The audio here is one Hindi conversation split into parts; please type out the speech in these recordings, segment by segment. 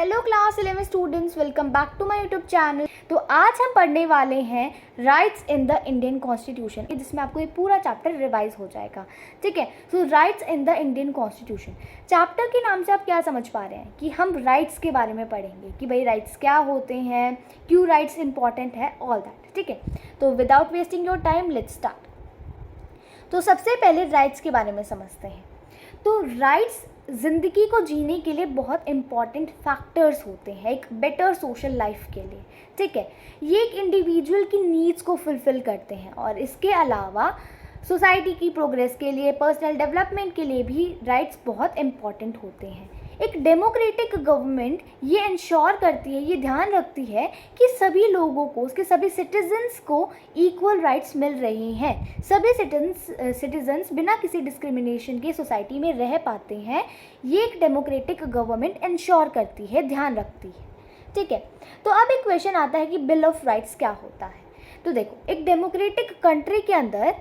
Hello class 11 students, welcome back to my YouTube channel. तो आज हम पढ़ने वाले हैं rights in the Indian constitution, जिसमें आपको ये पूरा चैप्टर रिवाइज हो जाएगा। ठीक है, तो rights in the Indian constitution chapter के नाम से आप क्या समझ पा रहे हैं कि हम राइट्स के बारे में पढ़ेंगे कि भाई राइट्स क्या होते हैं, क्यों राइट्स इंपॉर्टेंट है, ऑल दैट। ठीक है, तो without wasting your time let's start. तो सबसे पहले राइट्स के बारे में समझते हैं। तो राइट्स ज़िंदगी को जीने के लिए बहुत इंपॉर्टेंट फैक्टर्स होते हैं एक बेटर सोशल लाइफ के लिए। ठीक है, ये एक इंडिविजुअल की नीड्स को फुलफ़िल करते हैं और इसके अलावा सोसाइटी की प्रोग्रेस के लिए, पर्सनल डेवलपमेंट के लिए भी राइट्स बहुत इंपॉर्टेंट होते हैं। एक डेमोक्रेटिक गवर्नमेंट ये इंश्योर करती है, ये ध्यान रखती है कि सभी लोगों को, उसके सभी सिटीजन्स को इक्वल राइट्स मिल रहे हैं। सभी सिटीजन्स बिना किसी डिस्क्रिमिनेशन के सोसाइटी में रह पाते हैं। ये एक डेमोक्रेटिक गवर्नमेंट इंश्योर करती है, ध्यान रखती है। ठीक है, तो अब एक क्वेश्चन आता है कि बिल ऑफ राइट्स क्या होता है। तो देखो, एक डेमोक्रेटिक कंट्री के अंदर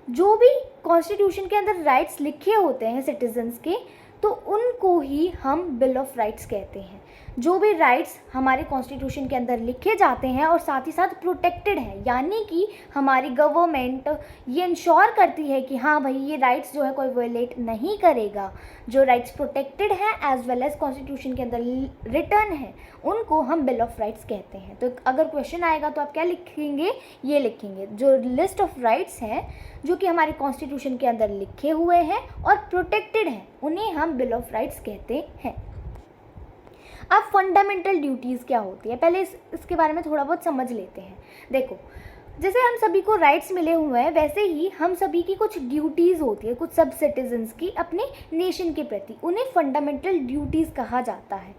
जो भी कॉन्स्टिट्यूशन के अंदर राइट्स लिखे होते हैं सिटीजन्स के, तो उनको ही हम बिल ऑफ राइट्स कहते हैं। जो भी राइट्स हमारे कॉन्स्टिट्यूशन के अंदर लिखे जाते हैं और साथ ही साथ प्रोटेक्टेड हैं, यानी कि हमारी गवर्नमेंट ये इंश्योर करती है कि हाँ भाई ये राइट्स जो है कोई वायलेट नहीं करेगा। जो राइट्स प्रोटेक्टेड हैं एज वेल एज कॉन्स्टिट्यूशन के अंदर रिटर्न है, उनको हम बिल ऑफ राइट्स कहते हैं। तो अगर क्वेश्चन आएगा तो आप क्या लिखेंगे, ये लिखेंगे जो लिस्ट ऑफ राइट्स हैं जो कि हमारे कॉन्स्टिट्यूशन के अंदर लिखे हुए हैं और प्रोटेक्टेड हैं, उन्हें हम बिल ऑफ राइट्स कहते हैं। अब फंडामेंटल ड्यूटीज़ क्या होती है, पहले इसके बारे में थोड़ा बहुत समझ लेते हैं। देखो, जैसे हम सभी को राइट्स मिले हुए हैं, वैसे ही हम सभी की कुछ ड्यूटीज़ होती है, कुछ सब सिटीजन्स की अपने नेशन के प्रति, उन्हें फंडामेंटल ड्यूटीज़ कहा जाता है।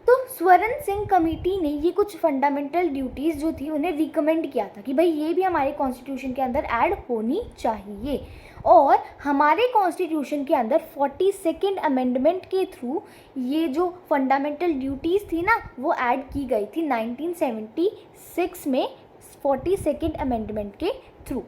तो स्वर्ण सिंह कमेटी ने ये कुछ फंडामेंटल ड्यूटीज़ जो थी उन्हें रिकमेंड किया था कि भाई ये भी हमारे कॉन्स्टिट्यूशन के अंदर ऐड होनी चाहिए। और हमारे कॉन्स्टिट्यूशन के अंदर 42nd अमेंडमेंट के थ्रू ये जो फंडामेंटल ड्यूटीज़ थी ना, वो ऐड की गई थी 1976 में 42nd अमेंडमेंट के थ्रू।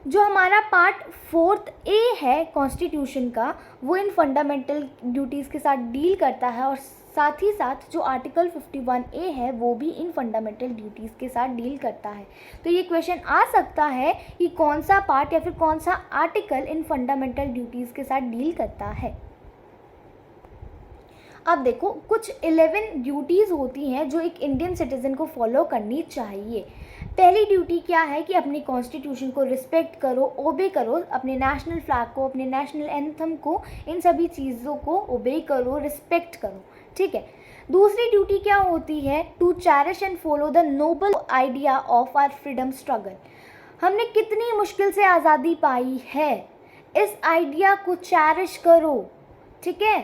जो हमारा पार्ट 4A है कॉन्स्टिट्यूशन का, वो इन फंडामेंटल ड्यूटीज़ के साथ डील करता है और साथ ही साथ जो आर्टिकल 51A है वो भी इन फंडामेंटल ड्यूटीज़ के साथ डील करता है। तो ये क्वेश्चन आ सकता है कि कौन सा पार्ट या फिर कौन सा आर्टिकल इन फंडामेंटल ड्यूटीज़ के साथ डील करता है। अब देखो, कुछ 11 ड्यूटीज़ होती हैं जो एक इंडियन सिटीज़न को फॉलो करनी चाहिए। पहली ड्यूटी क्या है कि अपनी कॉन्स्टिट्यूशन को रिस्पेक्ट करो, ओबे करो, अपने नेशनल फ्लैग को, अपने नेशनल एंथम को, इन सभी चीज़ों को ओबे करो, रिस्पेक्ट करो। ठीक है, दूसरी ड्यूटी क्या होती है, to cherish and follow the noble idea of our freedom struggle. हमने कितनी मुश्किल से आज़ादी पाई है, इस आइडिया को चेरिश करो। ठीक है,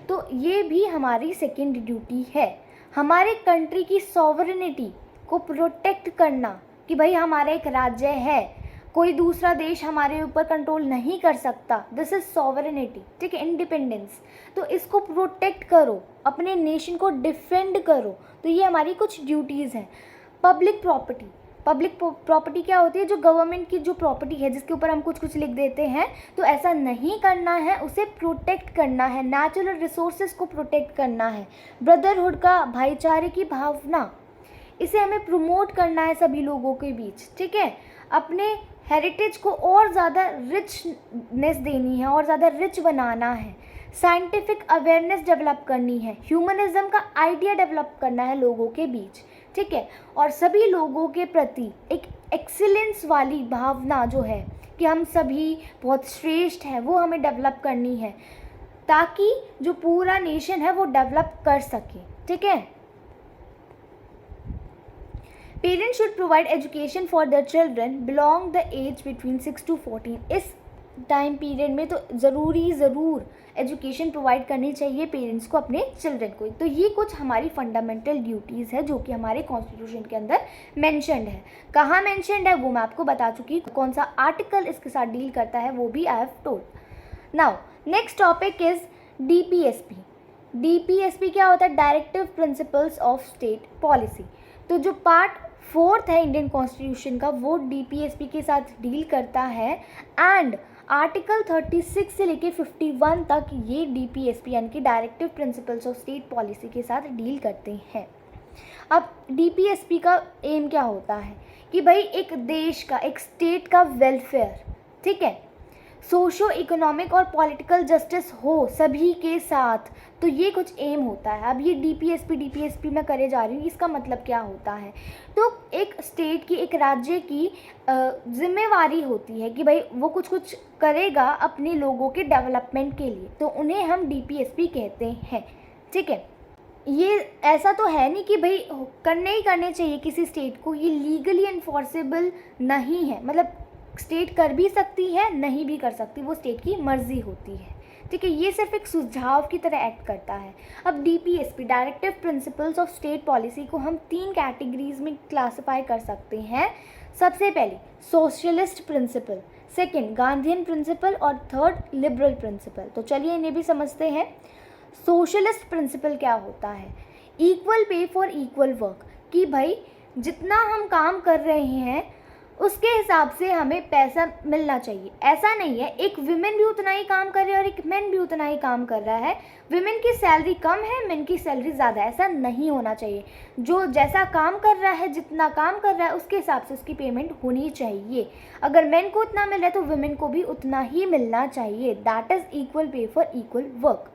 तो ये भी हमारी सेकेंड ड्यूटी है। हमारे कंट्री की सॉवरेनिटी को प्रोटेक्ट करना कि भाई हमारा एक राज्य है, कोई दूसरा देश हमारे ऊपर कंट्रोल नहीं कर सकता, दिस इज़ सॉवरेनिटी। ठीक है, इंडिपेंडेंस, तो इसको प्रोटेक्ट करो, अपने नेशन को डिफेंड करो। तो ये हमारी कुछ ड्यूटीज़ हैं। पब्लिक प्रॉपर्टी, पब्लिक प्रॉपर्टी क्या होती है, जो गवर्नमेंट की जो प्रॉपर्टी है जिसके ऊपर हम कुछ लिख देते हैं, तो ऐसा नहीं करना है, उसे प्रोटेक्ट करना है। नेचुरल रिसोर्सेज को प्रोटेक्ट करना है। ब्रदरहुड का, भाईचारे की भावना, इसे हमें प्रमोट करना है सभी लोगों के बीच। ठीक है, अपने हेरिटेज को और ज़्यादा रिचनेस देनी है और ज़्यादा रिच बनाना है। साइंटिफिक अवेयरनेस डेवलप करनी है। ह्यूमनिज्म का आइडिया डेवलप करना है लोगों के बीच। ठीक है, और सभी लोगों के प्रति एक एक्सीलेंस वाली भावना जो है कि हम सभी बहुत श्रेष्ठ हैं, वो हमें डेवलप करनी है ताकि जो पूरा नेशन है वो डेवलप कर सके। ठीक है, parents should provide education for the children belong the age between 6 to 14। इस टाइम पीरियड में तो ज़रूर एजुकेशन प्रोवाइड करनी चाहिए पेरेंट्स को अपने चिल्ड्रन को। तो ये कुछ हमारी फंडामेंटल ड्यूटीज़ है जो कि हमारे कॉन्स्टिट्यूशन के अंदर मेंशन्ड है। कहाँ मेंशन्ड है वो मैं आपको बता चुकी हूँ, कौन सा आर्टिकल इसके साथ डील करता है वो भी I have told. Now next topic is DPSP। DPSP क्या होता है, directive principles of state policy. तो जो पार्ट 4th है इंडियन कॉन्स्टिट्यूशन का, वो DPSP के साथ डील करता है। एंड आर्टिकल 36 से लेके 51 तक ये DPSP यानी कि directive principles of state policy के साथ डील करते हैं। अब DPSP का एम क्या होता है कि भाई एक देश का, एक स्टेट का वेलफेयर, ठीक है, सोशो इकोनॉमिक और पॉलिटिकल जस्टिस हो सभी के साथ, तो ये कुछ एम होता है। अब ये DPSP मैं करे जा रही हूँ, इसका मतलब क्या होता है, तो एक स्टेट की, एक राज्य की जिम्मेवारी होती है कि भाई वो कुछ करेगा अपने लोगों के डेवलपमेंट के लिए, तो उन्हें हम DPSP कहते हैं, ठीक है। ये ऐसा तो है नहीं कि भाई करने ही करने चाहिए किसी स्टेट को, ये लीगली इन्फोर्सेबल नहीं है, मतलब स्टेट कर भी सकती है, नहीं भी कर सकती, वो स्टेट की मर्जी होती है, ठीक है। ये सिर्फ एक सुझाव की तरह एक्ट करता है। अब DPSP directive principles of state policy को हम 3 कैटेगरीज में क्लासिफाई कर सकते हैं। सबसे पहले socialist principle, second Gandhian principle और थर्ड लिबरल प्रिंसिपल। तो चलिए इन्हें भी समझते हैं। सोशलिस्ट प्रिंसिपल क्या होता है? Equal pay for equal work, कि भाई जितना हम काम कर रहे हैं उसके हिसाब से हमें पैसा मिलना चाहिए। ऐसा नहीं है एक विमेन भी उतना ही काम कर रही है और एक मैन भी उतना ही काम कर रहा है, विमेन की सैलरी कम है, मैन की सैलरी ज़्यादा, ऐसा नहीं होना चाहिए। जो जैसा काम कर रहा है, जितना काम कर रहा है, उसके हिसाब से उसकी पेमेंट होनी चाहिए। अगर मैन को उतना मिल रहा है तो विमेन को भी उतना ही मिलना चाहिए। That is equal pay for equal work.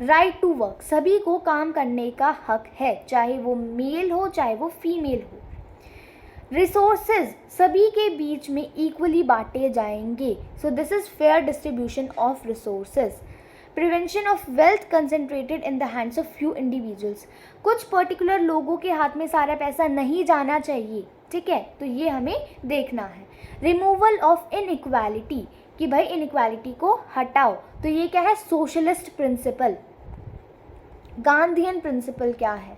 Right to work, सभी को काम करने का हक है, चाहे वो मेल हो चाहे वो फीमेल हो। रिसोर्सेज सभी के बीच में इक्वली बांटे जाएंगे, so this is fair distribution of resources. Prevention of wealth concentrated in the hands of few individuals, कुछ पर्टिकुलर लोगों के हाथ में सारा पैसा नहीं जाना चाहिए, ठीक है, तो ये हमें देखना है। रिमूवल ऑफ इनइक्वालिटी, कि भाई इनइक्वालिटी को हटाओ, तो ये क्या है? Socialist principal. गांधीयन प्रिंसिपल क्या है?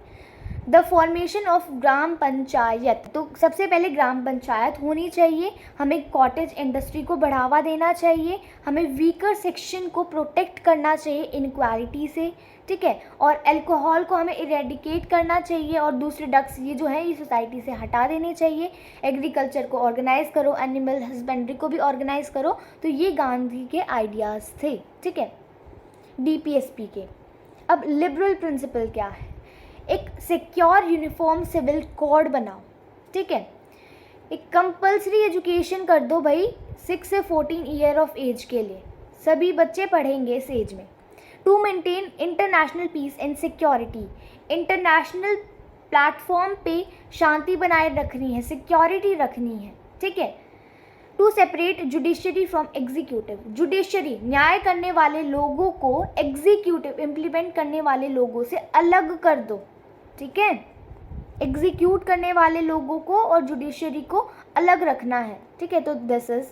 The formation of gram panchayat, तो सबसे पहले ग्राम पंचायत होनी चाहिए, हमें कॉटेज इंडस्ट्री को बढ़ावा देना चाहिए, हमें वीकर सेक्शन को प्रोटेक्ट करना चाहिए इनक्वालिटी से, ठीक है, और अल्कोहल को हमें इरेडिकेट करना चाहिए और दूसरे ड्रग्स ये जो है ये सोसाइटी से हटा देने चाहिए। एग्रीकल्चर को ऑर्गेनाइज करो, एनिमल हस्बेंड्री को भी ऑर्गेनाइज करो, तो ये गांधी के आइडियाज़ थे, ठीक है, DPSP के। अब लिबरल प्रिंसिपल क्या है? एक सिक्योर यूनिफॉर्म सिविल कोड बनाओ, ठीक है, एक कंपल्सरी एजुकेशन कर दो भाई 6 से 14 ईयर ऑफ एज के लिए, सभी बच्चे पढ़ेंगे इस एज में। To maintain international peace and security, international platform पे शांति बनाए रखनी है, सिक्योरिटी रखनी है, ठीक है। To separate judiciary from executive, judiciary न्याय करने वाले लोगों को एग्जीक्यूटिव इम्प्लीमेंट करने वाले लोगों से अलग कर दो, ठीक है, एग्जीक्यूट करने वाले लोगों को और जुडिशरी को अलग रखना है, ठीक है। तो this is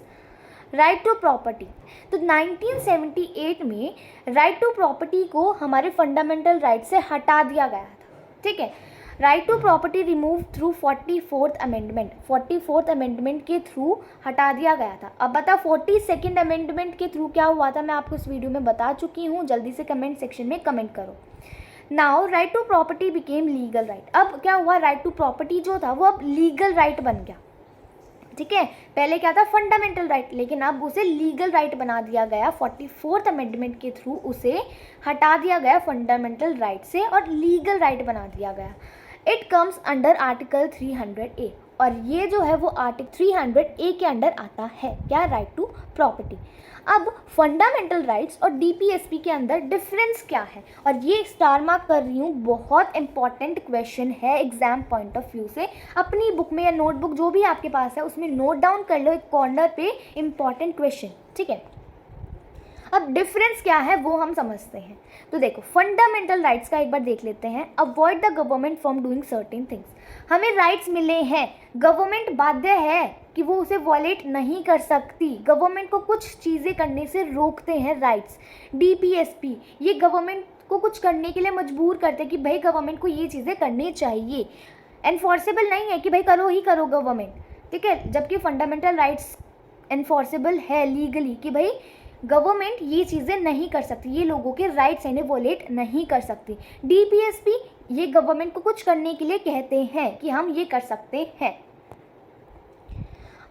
right to property. तो 1978 में राइट टू प्रॉपर्टी को हमारे फंडामेंटल राइट से हटा दिया गया था, ठीक है। Right to property remove through 44th amendment, 44th amendment के थ्रू हटा दिया गया था। अब बता 42nd अमेंडमेंट के थ्रू क्या हुआ था, मैं आपको इस वीडियो में बता चुकी हूँ, जल्दी से कमेंट सेक्शन में कमेंट करो। Now right to property became legal right. अब क्या हुआ, राइट टू प्रॉपर्टी जो था वो अब लीगल राइट बन गया, ठीक है। पहले क्या था? फंडामेंटल राइट, लेकिन अब उसे लीगल राइट बना दिया गया। 44th अमेंडमेंट के थ्रू उसे हटा दिया गया फंडामेंटल राइट से और लीगल राइट बना दिया गया। It comes under article 300A, और ये जो है वो आर्टिकल 300A के अंडर आता है, क्या? Right to property. अब फंडामेंटल राइट्स और DPSP के अंदर डिफरेंस क्या है, और ये स्टार मार्क कर रही हूँ, बहुत इंपॉर्टेंट क्वेश्चन है एग्जाम पॉइंट ऑफ व्यू से। अपनी बुक में या नोटबुक जो भी आपके पास है उसमें नोट डाउन कर लो एक कॉर्नर पे इंपॉर्टेंट क्वेश्चन, ठीक है। अब डिफरेंस क्या है वो हम समझते हैं। तो देखो फंडामेंटल राइट्स का एक बार देख लेते हैं। Avoid the government from doing certain things, हमें राइट्स मिले हैं, गवर्नमेंट बाध्य है कि वो उसे वॉलेट नहीं कर सकती, गवर्नमेंट को कुछ चीज़ें करने से रोकते हैं राइट्स। DPSP ये गवर्नमेंट को कुछ करने के लिए मजबूर करते हैं कि भाई गवर्नमेंट को ये चीज़ें करनी चाहिए, एनफोर्सेबल नहीं है कि भाई करो ही करो गवर्नमेंट, ठीक है। जबकि फंडामेंटल राइट्स एनफोर्सेबल है लीगली कि भाई गवर्नमेंट ये चीज़ें नहीं कर सकती, ये लोगों के राइट्स इन्हें वॉलेट नहीं कर सकती। DPSP ये गवर्नमेंट को कुछ करने के लिए कहते हैं कि हम ये कर सकते हैं।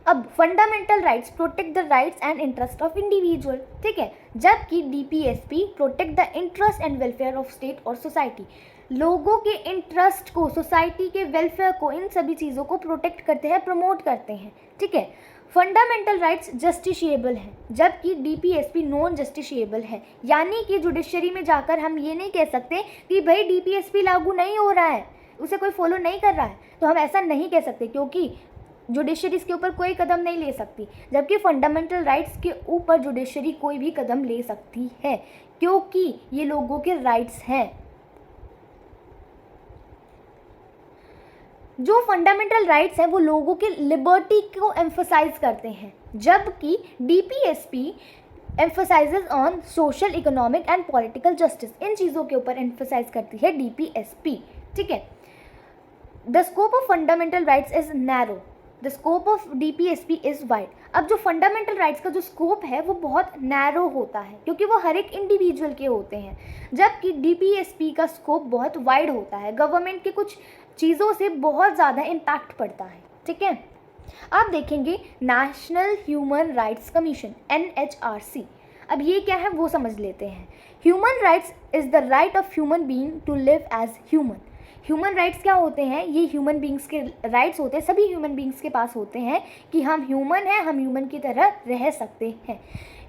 अब fundamental rights protect the rights and interest of individual, ठीक है, जबकि DPSP protect the interest and welfare of state और सोसाइटी, लोगों के इंटरेस्ट को, सोसाइटी के वेलफेयर को, इन सभी चीज़ों को प्रोटेक्ट करते हैं, प्रमोट करते हैं, ठीक है। फंडामेंटल राइट्स जस्टिशिएबल हैं, जबकि डीपीएसपी नॉन जस्टिशिएबल है, यानी कि जुडिशरी में जाकर हम ये नहीं कह सकते कि भाई डीपीएसपी लागू नहीं हो रहा है, उसे कोई फॉलो नहीं कर रहा है, तो हम ऐसा नहीं कह सकते क्योंकि जुडिशरी इसके ऊपर कोई कदम नहीं ले सकती, जबकि फंडामेंटल राइट्स के ऊपर जुडिशरी कोई भी कदम ले सकती है क्योंकि ये लोगों के राइट्स हैं। जो फंडामेंटल राइट्स हैं वो लोगों के लिबर्टी को एम्फसाइज करते हैं, जबकि DPSP emphasises on social, economic and political justice, इन चीज़ों के ऊपर एम्फसाइज करती है डीपीएसपी, ठीक है। The scope of fundamental rights is narrow, the scope of DPSP is wide. अब जो फंडामेंटल राइट्स का जो स्कोप है वो बहुत नैरो होता है क्योंकि वो हर एक इंडिविजुअल के होते हैं, जबकि डीपीएसपी का स्कोप बहुत वाइड होता है, गवर्नमेंट के कुछ चीज़ों से बहुत ज़्यादा इम्पैक्ट पड़ता है, ठीक है। आप देखेंगे national human rights commission, NHRC। अब ये क्या है वो समझ लेते हैं। Human rights is the right of human being to live as human. Human rights क्या होते हैं? ये ह्यूमन बींग्स के राइट्स होते हैं, सभी ह्यूमन बींग्स के पास होते हैं कि हम ह्यूमन हैं, हम ह्यूमन की तरह रह सकते हैं।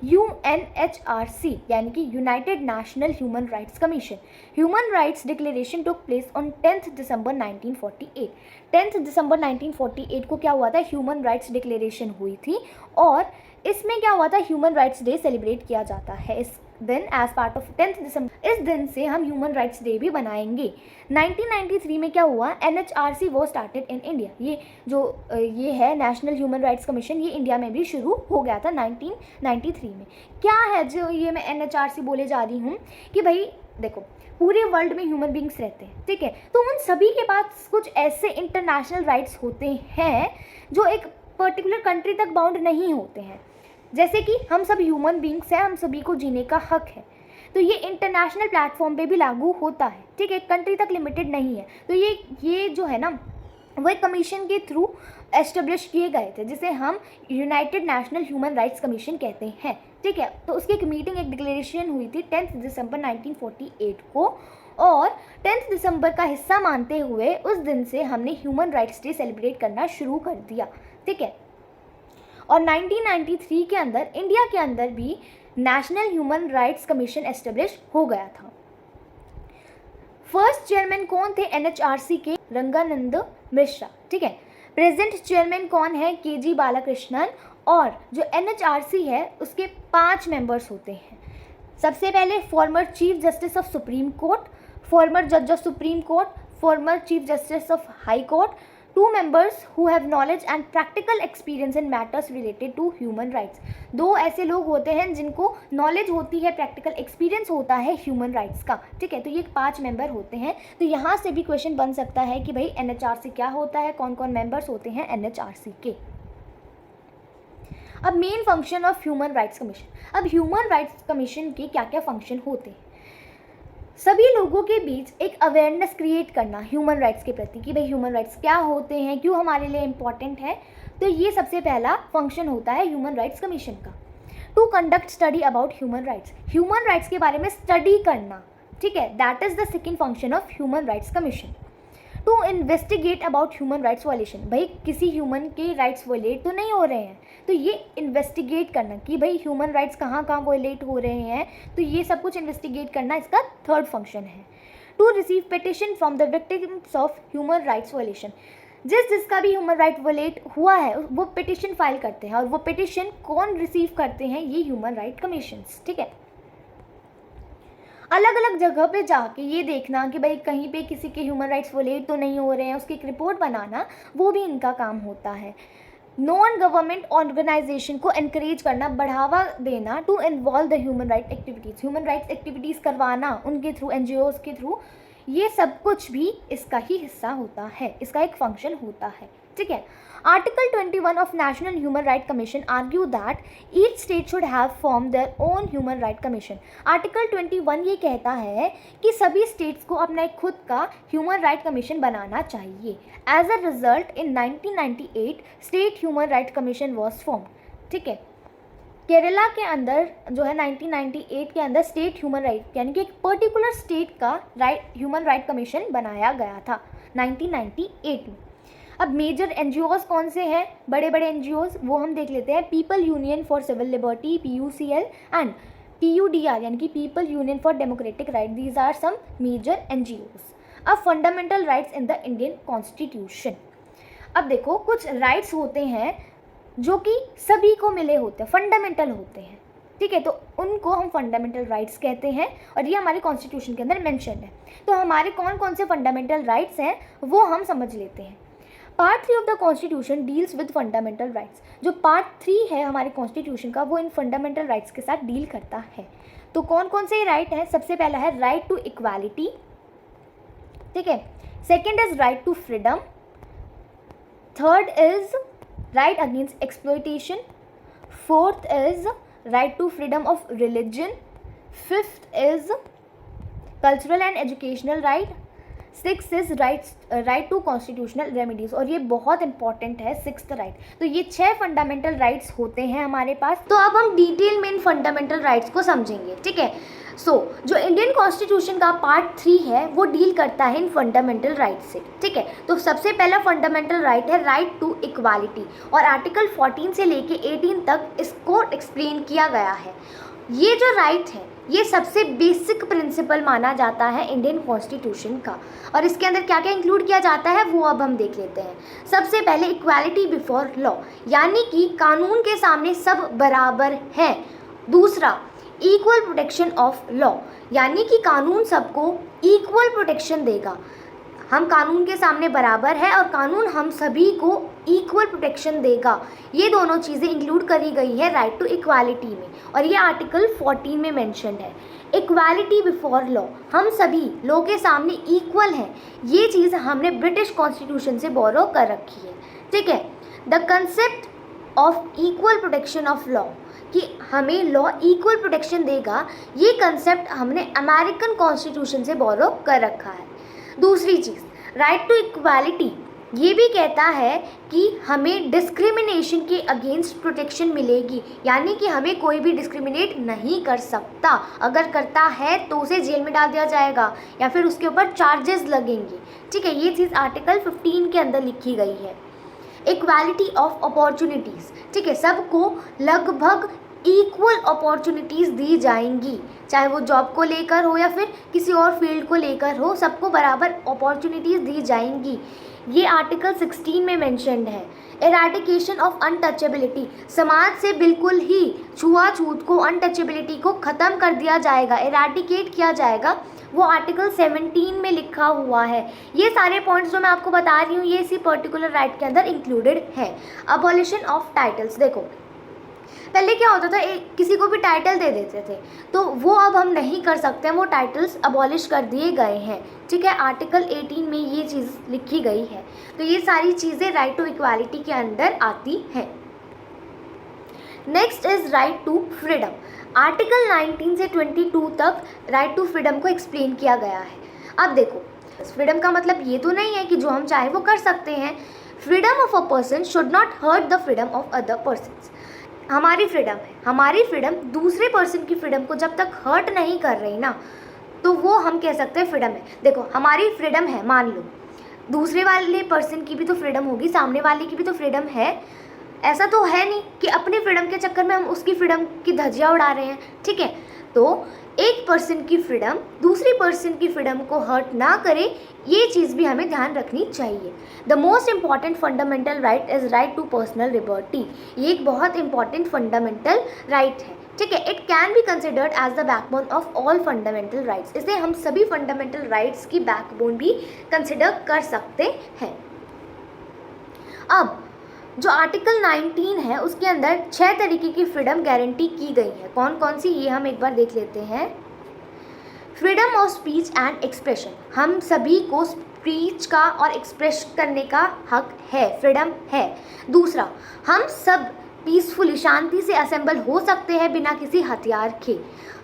UNHRC यानी कि United national human rights commission. Human rights declaration took place on 10 दिसंबर 1948। 10 दिसंबर 1948 को क्या हुआ था? ह्यूमन राइट्स डिक्लेरेशन हुई थी और इसमें क्या हुआ था? ह्यूमन राइट्स डे सेलिब्रेट किया जाता है इस दिन एज पार्ट ऑफ 10 दिसंबर। इस दिन से हम ह्यूमन राइट्स डे भी बनाएंगे। 1993 में क्या हुआ? NHRC वो स्टार्टेड इन इंडिया। ये है नेशनल ह्यूमन राइट्स कमीशन, ये इंडिया में भी शुरू हो गया था 1993 में। क्या है जो ये मैं NHRC बोले जा रही हूँ कि भाई देखो, पूरे वर्ल्ड में ह्यूमन बींग्स रहते हैं, ठीक है, तो उन सभी के पास कुछ ऐसे इंटरनेशनल राइट्स होते हैं जो एक पर्टिकुलर कंट्री तक बाउंड नहीं होते हैं। जैसे कि हम सब ह्यूमन बींग्स हैं, हम सभी को जीने का हक है, तो ये इंटरनेशनल प्लेटफॉर्म पे भी लागू होता है, ठीक है, कंट्री तक लिमिटेड नहीं है। तो ये जो है ना, वो एक कमीशन के थ्रू एस्टेब्लिश किए गए थे जिसे हम United national human rights commission कहते हैं, ठीक है। तो उसकी एक मीटिंग, एक डिक्लेरेशन हुई थी 10 दिसंबर 1948 को, और 10 दिसंबर का हिस्सा मानते हुए उस दिन से हमने ह्यूमन राइट्स डे सेलिब्रेट करना शुरू कर दिया, ठीक है। और 1993 के अंदर इंडिया के अंदर भी national human rights commission establish हो गया था। फर्स्ट चेयरमैन कौन थे NHRC के? रंगानंद मिश्रा, ठीक है। प्रेजेंट चेयरमैन कौन है? KG बालाकृष्णन। और जो NHRC है उसके 5 मेंबर्स होते हैं। सबसे पहले former chief justice of supreme court, former जज of supreme court, former chief justice of high court, 2 members who have knowledge and practical experience in matters related to human rights। 2 ऐसे लोग होते हैं जिनको नॉलेज होती है, प्रैक्टिकल एक्सपीरियंस होता है ह्यूमन राइट्स का, ठीक है। तो ये 5 मेंबर होते हैं। तो यहाँ से भी क्वेश्चन बन सकता है कि भाई NHRC क्या होता है, कौन कौन मेंबर्स होते हैं NHRC के। अब main function of human rights commission. अब ह्यूमन राइट्स कमीशन के क्या क्या फंक्शन होते हैं? सभी लोगों के बीच एक अवेयरनेस क्रिएट करना ह्यूमन राइट्स के प्रति कि भाई ह्यूमन राइट्स क्या होते हैं, क्यों हमारे लिए इम्पॉर्टेंट है। तो ये सबसे पहला फंक्शन होता है ह्यूमन राइट्स कमीशन का। To conduct study about human rights, human rights के बारे में स्टडी करना, ठीक है, that is the second function of human rights commission. To investigate about human rights violation, भाई किसी ह्यूमन के राइट्स वायलेट तो नहीं हो रहे हैं, तो ये इन्वेस्टिगेट करना कि भाई ह्यूमन राइट्स कहाँ कहाँ वायलेट हो रहे हैं, तो ये सब कुछ इन्वेस्टिगेट करना इसका थर्ड फंक्शन है। To receive petition from the victims of human rights violation, जिसका भी ह्यूमन राइट वायलेट हुआ है वो पिटिशन फाइल करते हैं, और वो पिटिशन कौन रिसीव करते हैं? ये ह्यूमन राइट कमीशंस, ठीक है। अलग अलग जगह पे जाके ये देखना कि भाई कहीं पे किसी के ह्यूमन राइट्स वायलेट तो नहीं हो रहे हैं, उसकी एक रिपोर्ट बनाना, वो भी इनका काम होता है। नॉन गवर्नमेंट ऑर्गेनाइजेशन को एनकरेज करना, बढ़ावा देना, to involve the human right activities, human rights activities करवाना उनके थ्रू, NGOs के थ्रू, ये सब कुछ भी इसका ही हिस्सा होता है, इसका एक फंक्शन होता है, ठीक है। Article 21 of national human right commission argue that each state should have form their own human right commission. Article 21 ये कहता है कि सभी स्टेट्स को अपना एक खुद का ह्यूमन राइट कमीशन बनाना चाहिए। As a result in 1998 state human right commission was form. ठीक है, केरला के अंदर जो है 1998 के अंदर स्टेट ह्यूमन राइट यानी कि एक पर्टिकुलर स्टेट का ह्यूमन राइट कमीशन बनाया गया था 1998 में। अब मेजर एनजीओज कौन से हैं, बड़े बड़े एनजीओज, वो हम देख लेते हैं। People union for civil liberty PUCL and PUDR यानी कि people union for democratic right, these are some major NGOs. अब fundamental rights in the Indian constitution. अब देखो कुछ राइट्स होते हैं जो कि सभी को मिले होते हैं, फंडामेंटल होते हैं। ठीक है, तो उनको हम फंडामेंटल राइट्स कहते हैं और ये हमारे कॉन्स्टिट्यूशन के अंदर मेंशन है। तो हमारे कौन कौन से फंडामेंटल राइट्स हैं वो हम समझ लेते हैं। Part 3 of the constitution deals with fundamental rights. जो पार्ट 3 है हमारे कॉन्स्टिट्यूशन का वो इन फंडामेंटल राइट्स के साथ डील करता है। तो कौन कौन से राइट हैं? सबसे पहला है राइट टू इक्वालिटी, ठीक है। Second is right to freedom, third is right against exploitation, fourth is right to freedom of religion, fifth is cultural and educational right, six is right to constitutional remedies, और ये बहुत इंपॉर्टेंट है सिक्स्थ राइट। तो ये 6 फंडामेंटल राइट्स होते हैं हमारे पास। तो अब हम डिटेल में इन फंडामेंटल राइट्स को समझेंगे, ठीक है। जो इंडियन कॉन्स्टिट्यूशन का पार्ट 3 है वो डील करता है इन फंडामेंटल राइट से, ठीक है। तो सबसे पहला फंडामेंटल राइट है राइट टू इक्वालिटी, और आर्टिकल 14 से लेके 18 तक इसको एक्सप्लेन किया गया है। ये जो राइट है ये सबसे बेसिक प्रिंसिपल माना जाता है इंडियन कॉन्स्टिट्यूशन का, और इसके अंदर क्या क्या इंक्लूड किया जाता है वो अब हम देख लेते हैं। सबसे पहले इक्वालिटी बिफोर लॉ, यानी कि कानून के सामने सब बराबर हैं। दूसरा इक्वल प्रोटेक्शन ऑफ लॉ, यानी कि कानून सबको इक्वल प्रोटेक्शन देगा। हम कानून के सामने बराबर है और कानून हम सभी को इक्वल प्रोटेक्शन देगा। ये दोनों चीज़ें इंक्लूड करी गई है राइट टू इक्वालिटी में, और ये आर्टिकल 14 में मेंशन है। इक्वालिटी बिफोर लॉ, हम सभी लॉ के सामने इक्वल हैं, ये चीज़ हमने ब्रिटिश कॉन्स्टिट्यूशन से बोरो कर रखी है, ठीक है। The concept of equal protection of law, कि हमें लॉ इक्वल प्रोटेक्शन देगा, ये कंसेप्ट हमने अमेरिकन कॉन्स्टिट्यूशन से बोरो कर रखा है। दूसरी चीज़ राइट टू इक्वालिटी, ये भी कहता है कि हमें डिस्क्रिमिनेशन के अगेंस्ट प्रोटेक्शन मिलेगी, यानी कि हमें कोई भी डिस्क्रिमिनेट नहीं कर सकता। अगर करता है तो उसे जेल में डाल दिया जाएगा या फिर उसके ऊपर चार्जेस लगेंगे, ठीक है। ये चीज़ आर्टिकल 15 के अंदर लिखी गई है। इक्वालिटी ऑफ अपॉर्चुनिटीज़, ठीक है, सबको लगभग इक्वल अपॉर्चुनिटीज़ दी जाएंगी, चाहे वो जॉब को लेकर हो या फिर किसी और फील्ड को लेकर हो, सबको बराबर अपॉर्चुनिटीज़ दी जाएंगी। ये आर्टिकल 16 में मेंशन्ड है। एराडिकेशन ऑफ अनटचेबिलिटी, समाज से बिल्कुल ही छुआछूत को, अनटचेबिलिटी को ख़त्म कर दिया जाएगा, एराडिकेट किया जाएगा, वो आर्टिकल 17 में लिखा हुआ है। ये सारे पॉइंट्स जो मैं आपको बता रही हूँ ये इसी पर्टिकुलर राइट के अंदर इंक्लूडेड है। अबॉलिशन ऑफ टाइटल्स, देखो पहले क्या होता था, किसी को भी टाइटल दे देते थे, तो वो अब हम नहीं कर सकते, वो टाइटल्स अबॉलिश कर दिए गए हैं, ठीक है। आर्टिकल 18 में ये चीज़ लिखी गई है। तो ये सारी चीज़ें राइट टू इक्वालिटी के अंदर आती हैं। Next is right to freedom. Article 19 से 22 तक राइट टू फ्रीडम को एक्सप्लेन किया गया है। अब देखो, फ्रीडम का मतलब ये तो नहीं है कि जो हम चाहे वो कर सकते हैं। Freedom of a person should not hurt the freedom of other persons. हमारी फ्रीडम है, हमारी फ्रीडम दूसरे पर्सन की फ्रीडम को जब तक हर्ट नहीं कर रही ना, तो वो हम कह सकते हैं फ्रीडम है। देखो हमारी फ्रीडम है, मान लो दूसरे वाले पर्सन की भी तो फ्रीडम होगी, सामने वाले की भी तो फ्रीडम है। ऐसा तो है नहीं कि अपनी फ्रीडम के चक्कर में हम उसकी फ्रीडम की धज्जियाँ उड़ा रहे हैं, ठीक है। तो एक पर्सन की फ्रीडम दूसरी पर्सन की फ्रीडम को हर्ट ना करे, ये चीज़ भी हमें ध्यान रखनी चाहिए। The most important fundamental right is right to personal liberty. ये एक बहुत इंपॉर्टेंट फंडामेंटल राइट है, ठीक है। It can be considered as the backbone of all fundamental rights. इसे हम सभी फंडामेंटल राइट्स की बैकबोन भी कंसिडर कर सकते हैं। अब जो आर्टिकल 19 है उसके अंदर 6 तरीके की फ्रीडम गारंटी की गई है। कौन कौन सी, ये हम एक बार देख लेते हैं। Freedom of speech and expression, हम सभी को स्पीच का और एक्सप्रेस करने का हक है, फ्रीडम है। दूसरा, हम सब पीसफुली, शांति से असेंबल हो सकते हैं बिना किसी हथियार के।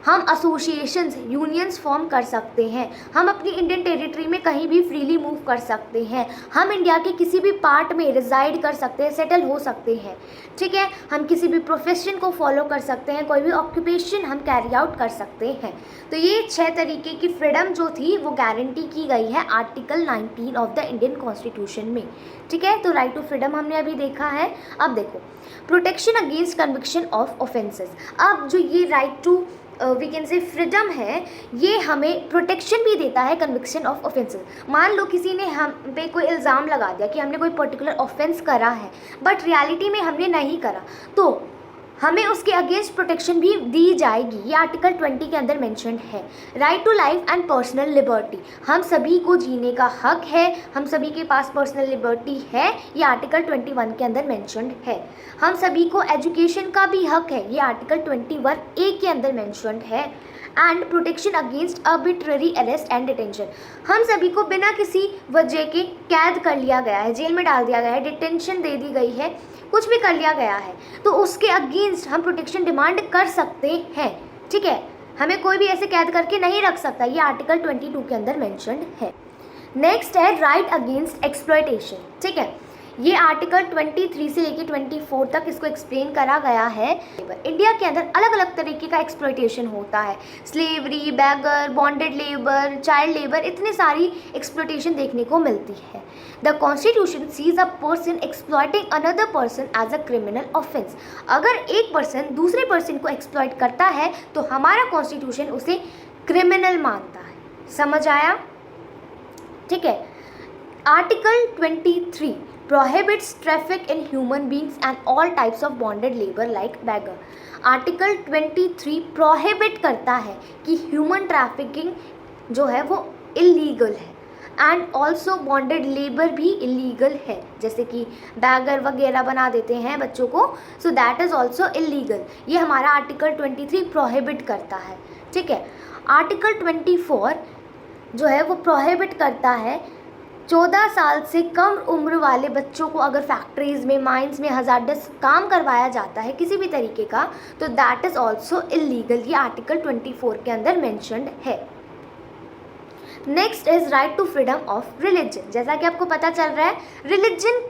हम एसोसिएशंस, यूनियंस फॉर्म कर सकते हैं। हम अपनी इंडियन टेरिटरी में कहीं भी फ्रीली मूव कर सकते हैं। हम इंडिया के किसी भी पार्ट में रिजाइड कर सकते हैं, सेटल हो सकते हैं, ठीक है। हम किसी भी प्रोफेशन को फॉलो कर सकते हैं, कोई भी ऑक्यूपेशन हम कैरी आउट कर सकते हैं। तो ये 6 तरीके की फ्रीडम जो थी वो गारंटी की गई है article 19 of the Indian constitution में, ठीक है। तो राइट टू फ्रीडम हमने अभी देखा है। अब देखो, protection against conviction of offences. अब जो ये right to we can say freedom है, ये हमें प्रोटेक्शन भी देता है कन्विक्शन ऑफ ऑफेंसेस। मान लो किसी ने हम पे कोई इल्ज़ाम लगा दिया कि हमने कोई पर्टिकुलर ऑफेंस करा है, बट रियलिटी में हमने नहीं करा, तो हमें उसके अगेंस्ट प्रोटेक्शन भी दी जाएगी। ये आर्टिकल 20 के अंदर मेंशन्ड है। Right to life and personal liberty, हम सभी को जीने का हक है, हम सभी के पास पर्सनल लिबर्टी है, ये आर्टिकल 21 के अंदर मेंशन्ड है। हम सभी को एजुकेशन का भी हक है, ये आर्टिकल 21A के अंदर मेंशन्ड है। And protection against arbitrary arrest and detention, हम सभी को बिना किसी वजह के कैद कर लिया गया है, जेल में डाल दिया गया है, डिटेंशन दे दी गई है, कुछ भी कर लिया गया है, तो उसके अगेंस्ट हम प्रोटेक्शन डिमांड कर सकते हैं, ठीक है। हमें कोई भी ऐसे कैद करके नहीं रख सकता, ये आर्टिकल 22 के अंदर मेंशन्ड है। नेक्स्ट है राइट अगेंस्ट एक्सप्लॉयटेशन, ठीक है। ये आर्टिकल 23 से लेके 24 तक इसको एक्सप्लेन करा गया है। इंडिया के अंदर अलग अलग तरीके का एक्सप्लॉयटेशन होता है, slavery, begar, bonded labour, child labour, इतनी सारी एक्सप्लॉयटेशन देखने को मिलती है। The constitution sees a person exploiting another person as a criminal offence. अगर एक पर्सन दूसरे पर्सन को एक्सप्लॉयट करता है तो हमारा कॉन्स्टिट्यूशन उसे क्रिमिनल मानता है। समझ आया, ठीक है। Article 23 prohibits traffic in human beings and all types of bonded labor like beggar। Article 23 prohibit करता है कि ह्यूमन ट्रैफिकिंग जो है वो इलीगल है एंड ऑल्सो बॉन्डेड लेबर भी इलीगल है, जैसे कि बैगर वगैरह बना देते हैं बच्चों को, so that is also illegal. ये हमारा आर्टिकल 23 प्रोहिबिट करता है, ठीक है। आर्टिकल 24 जो है वो प्रोहिबिट करता है 14 साल से कम उम्र वाले बच्चों को अगर फैक्ट्रीज़ में, माइंस में हज़ार्डस काम करवाया जाता है किसी भी तरीके का, तो दैट इज़ ऑल्सो इलीगल। ये आर्टिकल 24 के अंदर मेंशन्ड है। Next is right to freedom of religion. जैसा कि आपको पता चल रहा है, रिलीजन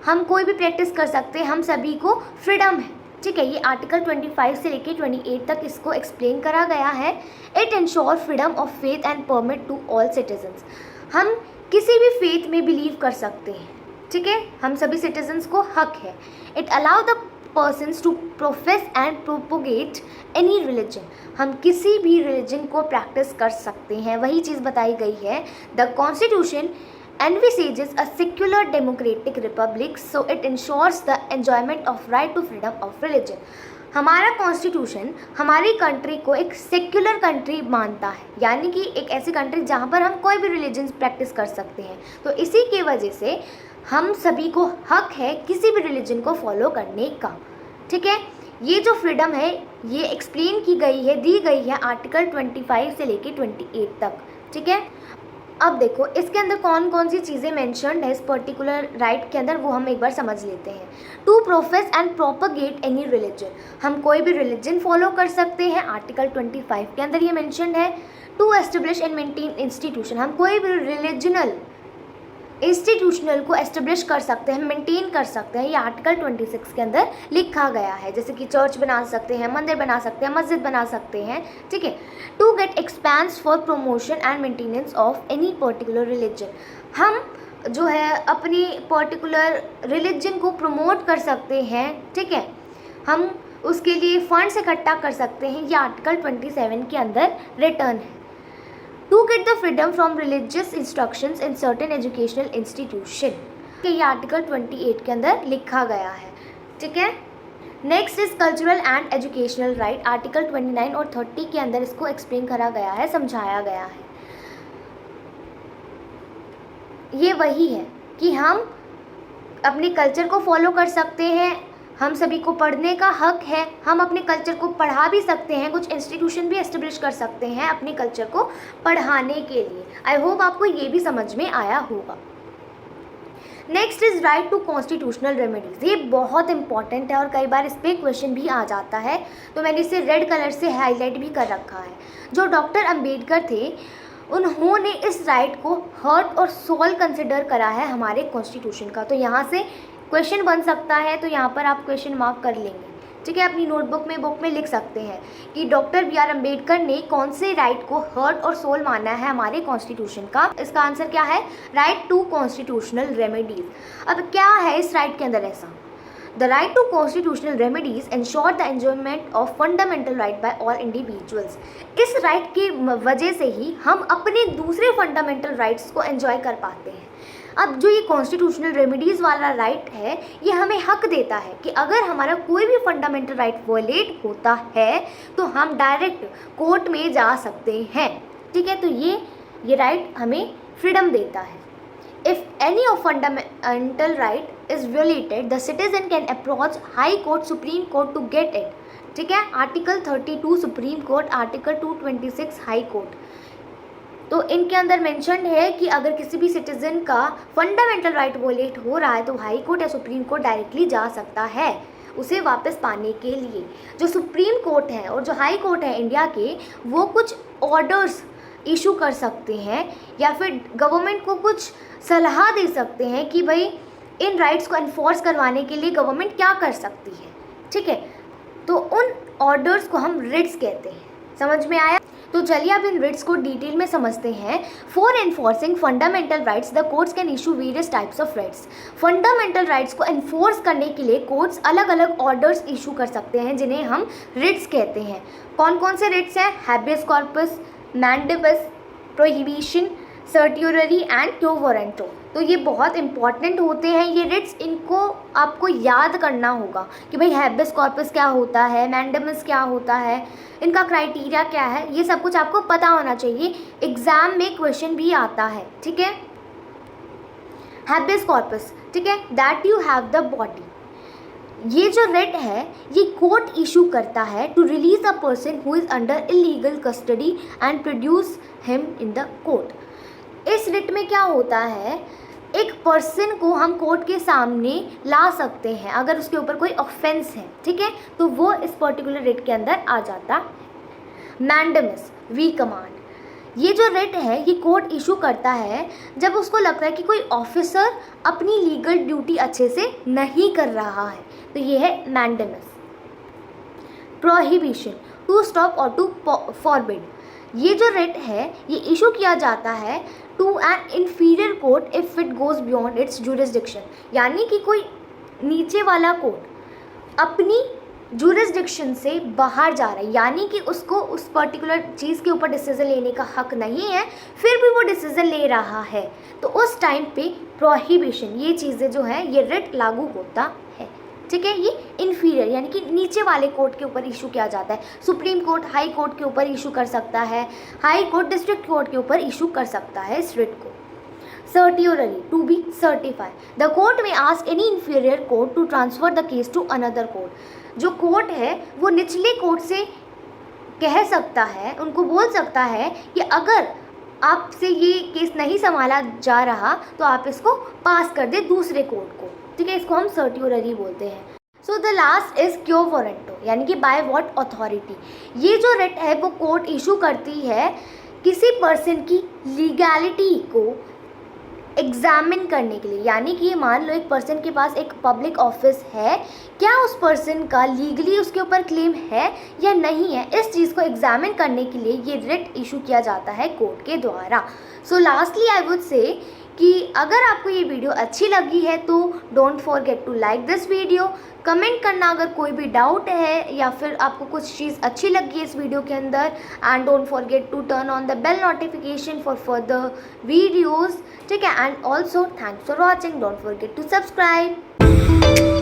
हम कोई भी प्रैक्टिस कर सकते हैं, हम सभी को फ्रीडम है, ठीक है। ये आर्टिकल 25 से लेकर 28 तक इसको एक्सप्लेन करा गया है। It ensure freedom of faith and permit to all citizens. हम किसी भी फेथ में बिलीव कर सकते हैं, ठीक है, हम सभी सिटीजन्स को हक है। It allow the persons to profess and propagate any religion. हम किसी भी रिलीजन को प्रैक्टिस कर सकते हैं, वही चीज़ बताई गई है। The constitution envisages a secular democratic republic, so it ensures the enjoyment of right to freedom of religion। हमारा कॉन्स्टिट्यूशन हमारी कंट्री को एक सेक्युलर कंट्री मानता है, यानी कि एक ऐसी कंट्री जहाँ पर हम कोई भी रिलीजन प्रैक्टिस कर सकते हैं। तो इसी की वजह से हम सभी को हक है किसी भी रिलीजन को फॉलो करने का, ठीक है। ये जो फ्रीडम है ये एक्सप्लेन की गई है, दी गई है आर्टिकल 25 से लेके 28 तक, ठीक है। अब देखो इसके अंदर कौन कौन सी चीज़ें मेंशन्ड है इस पर्टिकुलर राइट के अंदर, वो हम एक बार समझ लेते हैं। To profess and propagate any religion, हम कोई भी रिलीजन फॉलो कर सकते हैं, आर्टिकल 25 के अंदर ये मेंशन्ड है। To establish and maintain institution, हम कोई भी रिलीजनल इंस्टीट्यूशनल को एस्टेब्लिश कर सकते हैं, मेंटेन कर सकते हैं, ये आर्टिकल 26 के अंदर लिखा गया है। जैसे कि चर्च बना सकते हैं, मंदिर बना सकते हैं, मस्जिद बना सकते हैं, ठीक है। To get expense for promotion and maintenance of any particular religion, हम जो है अपनी पर्टिकुलर रिलीजन को प्रमोट कर सकते हैं, ठीक है, हम उसके लिए फंड्स इकट्ठा कर सकते हैं, ये आर्टिकल 27 के अंदर रिटर्न है। To get the freedom from religious instructions in certain educational institution, ये आर्टिकल 28 के अंदर लिखा गया है, ठीक है। Next is cultural and educational right, article 29 और 30 के अंदर इसको एक्सप्लेन करा गया है, समझाया गया है। ये वही है कि हम अपने कल्चर को फॉलो कर सकते हैं, हम सभी को पढ़ने का हक है, हम अपने कल्चर को पढ़ा भी सकते हैं, कुछ इंस्टीट्यूशन भी एस्टेब्लिश कर सकते हैं अपने कल्चर को पढ़ाने के लिए। आई होप आपको ये भी समझ में आया होगा। Next is right to constitutional remedies. ये बहुत इंपॉर्टेंट है और कई बार इस पर क्वेश्चन भी आ जाता है, तो मैंने इसे रेड कलर से हाईलाइट भी कर रखा है। जो डॉक्टर अंबेडकर थे, उन्होंने इस राइट को हार्ट और सोल कंसिडर करा है हमारे कॉन्स्टिट्यूशन का। तो यहाँ से क्वेश्चन बन सकता है, तो यहाँ पर आप क्वेश्चन मार्क कर लेंगे, ठीक है। अपनी नोटबुक में, बुक में लिख सकते हैं कि डॉक्टर बी आर अम्बेडकर ने कौन से राइट को हार्ट और सोल माना है हमारे कॉन्स्टिट्यूशन का। इसका आंसर क्या है? Right to constitutional remedies. अब क्या है इस राइट के अंदर ऐसा? The right to constitutional remedies ensure the enjoyment of fundamental right by all individuals. इस राइट की वजह से ही हम अपने दूसरे फंडामेंटल राइट्स को एंजॉय कर पाते हैं। अब जो ये कॉन्स्टिट्यूशनल रेमेडीज़ वाला राइट है, ये हमें हक देता है कि अगर हमारा कोई भी फंडामेंटल राइट वायलेट होता है तो हम डायरेक्ट कोर्ट में जा सकते हैं, ठीक है। तो ये राइट हमें फ्रीडम देता है। If any of fundamental right is violated, the citizen can approach high court, supreme court to get it, ठीक है। Article 32 supreme court, article 226 high court. तो इनके अंदर मेंशन है कि अगर किसी भी सिटीजन का फंडामेंटल राइट वोलेट हो रहा है तो हाई कोर्ट या सुप्रीम कोर्ट डायरेक्टली जा सकता है उसे वापस पाने के लिए। जो सुप्रीम कोर्ट है और जो हाई कोर्ट है इंडिया के, वो कुछ ऑर्डर्स इशू कर सकते हैं या फिर गवर्नमेंट को कुछ सलाह दे सकते हैं कि भाई इन राइट्स को एनफोर्स करवाने के लिए गवर्नमेंट क्या कर सकती है, ठीक है। तो उन ऑर्डर्स को हम रिट्स कहते हैं। समझ में आया? तो चलिए अब इन रिट्स को डिटेल में समझते हैं। For enforcing fundamental rights the courts can issue various types of rights. Fundamental rights को एनफोर्स करने के लिए कोर्ट्स अलग अलग ऑर्डर्स इशू कर सकते हैं, जिन्हें हम रिट्स कहते हैं। कौन कौन से रिट्स हैं? Habeas corpus, mandamus, prohibition, certiorari and quo warranto. तो ये बहुत इंपॉर्टेंट होते हैं ये रिट्स, इनको आपको याद करना होगा कि भाई हैबियस कॉर्पस क्या होता है, मैंडेबस क्या होता है, इनका क्राइटेरिया क्या है, ये सब कुछ आपको पता होना चाहिए। एग्जाम में क्वेश्चन भी आता है, ठीक है। हैबियस कॉर्पस, ठीक है, that you have the body. ये जो रिट है ये कोर्ट इशू करता है to release a person who is under illegal custody and produce him in the court. इस रिट में क्या होता है, एक पर्सन को हम कोर्ट के सामने ला सकते हैं अगर उसके ऊपर कोई ऑफेंस है, ठीक है, तो वो इस पर्टिकुलर रिट के अंदर आ जाता। Mandamus, we command. ये जो रिट है ये कोर्ट इशू करता है जब उसको लगता है कि कोई ऑफिसर अपनी लीगल ड्यूटी अच्छे से नहीं कर रहा है, तो ये है मैंडेमस। प्रोहिबिशन, टू स्टॉप और टू फॉरबिड। ये जो रिट है ये इशू किया जाता है to an inferior court if it goes beyond its jurisdiction. यानी कि कोई नीचे वाला कोर्ट अपनी जुरिसडिक्शन से बाहर जा रहा है, यानी कि उसको उस पर्टिकुलर चीज़ के ऊपर डिसीजन लेने का हक नहीं है, फिर भी वो डिसीजन ले रहा है, तो उस टाइम पे प्रोहिबिशन, ये चीज़ें जो है ये रिट लागू होता है, ठीक है। ये इन्फीरियर यानी कि नीचे वाले कोर्ट के ऊपर इशू किया जाता है। सुप्रीम कोर्ट हाई कोर्ट के ऊपर इशू कर सकता है, हाई कोर्ट डिस्ट्रिक्ट कोर्ट के ऊपर इशू कर सकता है इस रिट को। Certiorari, to be certify, the court में ask any inferior court to transfer the case to another court. जो कोर्ट है वो निचले कोर्ट से कह सकता है, उनको बोल सकता है कि अगर आपसे ये केस नहीं संभाला जा रहा तो आप इसको पास कर दे दूसरे कोर्ट को, ठीक है। इसको हम सर्ट्यूररी बोलते हैं। सो द लास्ट इज क्यो वारंटो, यानी कि बाय व्हाट अथॉरिटी। ये जो रिट है वो कोर्ट इशू करती है किसी पर्सन की लीगैलिटी को एग्जामिन करने के लिए। यानी कि मान लो एक पर्सन के पास एक पब्लिक ऑफिस है, क्या उस पर्सन का लीगली उसके ऊपर क्लेम है या नहीं है, इस चीज़ को एग्जामिन करने के लिए ये रिट इशू किया जाता है कोर्ट के द्वारा। सो लास्टली आई वुड से कि अगर आपको ये वीडियो अच्छी लगी है तो don't forget to like this video. Comment करना अगर कोई भी डाउट है या फिर आपको कुछ चीज़ अच्छी लगी है इस वीडियो के अंदर, and don't forget to turn on the bell notification for further videos, ठीक है। And also thanks for watching, don't forget to subscribe.